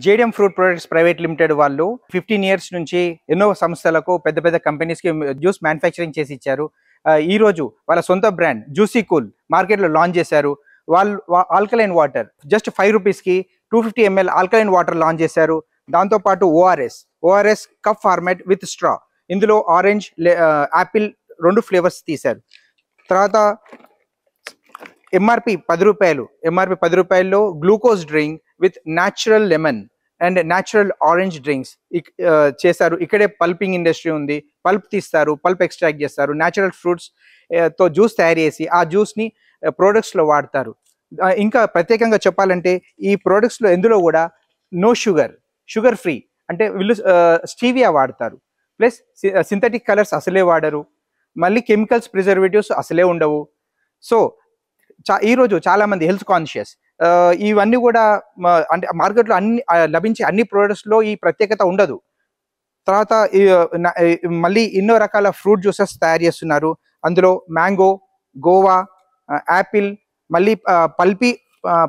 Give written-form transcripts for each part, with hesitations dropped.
JDM fruit products private limited వాళ్ళు 15 years నుంచి ఎన్నో సంస్థలకు పెద్ద పెద్ద కంపెనీస్కి జ్యూస్ మ్యానుఫ్యాక్చరింగ్ చేసి ఇచ్చారు. ఈ రోజు వాళ్ళ సొంత బ్రాండ్ జ్యూసీ కూల్ మార్కెట్లో లాంచ్ చేశారు. వాళ్ళు ఆల్కలైన్ వాటర్ జస్ట్ 5 రూపీస్కి 250 ml ఆల్కలైన్ వాటర్ లాంచ్ చేశారు. దాంతోపాటు ORS cup format with straw, ఇందులో ఆరెంజ్ యాపిల్ 2 ఫ్లేవర్స్ తీశారు. తర్వాత ఎంఆర్పి 10 రూపాయల్లో glucose drink with natural lemon and natural orange drinks చేశారు. ఇక్కడే పల్పింగ్ ఇండస్ట్రీ ఉంది, పల్ప్ తీస్తారు, పల్ప్ ఎక్స్ట్రాక్ట్ చేస్తారు, న్యాచురల్ ఫ్రూట్స్ తో జ్యూస్ తయారు చేసి ఆ జ్యూస్ని ప్రోడక్ట్స్లో వాడతారు. ఇంకా ప్రత్యేకంగా చెప్పాలంటే ఈ ప్రోడక్ట్స్లో ఎందులో కూడా నో షుగర్ ఫ్రీ, అంటే వీళ్ళు స్టీవియా వాడతారు. ప్లస్ సింథటిక్ కలర్స్ అసలే వాడరు, మళ్ళీ కెమికల్స్ ప్రిజర్వేటివ్స్ అసలే ఉండవు. సో ఈరోజు చాలామంది హెల్త్ కాన్షియస్, ఇవన్నీ కూడా అంటే మార్కెట్లో అన్ని లభించే అన్ని ప్రోడక్ట్స్లో ఈ ప్రత్యేకత ఉండదు. తర్వాత మళ్ళీ ఎన్నో రకాల ఫ్రూట్ జ్యూసెస్ తయారు చేస్తున్నారు. అందులో మ్యాంగో, గోవా, యాపిల్, మళ్ళీ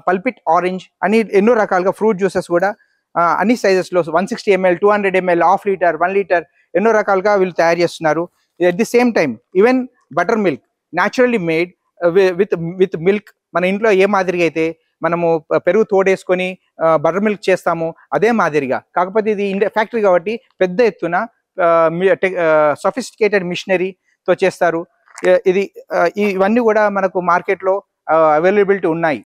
పల్పిట్ ఆరెంజ్ అని ఎన్నో రకాలుగా ఫ్రూట్ జ్యూసెస్ కూడా అన్ని సైజెస్లో 160 ml, 200 ml, half litre, 1 litre ఎన్నో రకాలుగా వీళ్ళు తయారు చేస్తున్నారు. At the same time even butter milk naturally made with milk, మన ఇంట్లో ఏ మాదిరిగా అయితే మనము పెరుగు తోడేసుకొని బటర్ మిల్క్ చేస్తాము అదే మాదిరిగా, కాకపోతే ఇది ఫ్యాక్టరీ కాబట్టి పెద్ద ఎత్తున సొఫిస్టికేటెడ్ మిషనరీతో చేస్తారు. ఇవన్నీ కూడా మనకు మార్కెట్లో అవైలబిలిటీ ఉన్నాయి.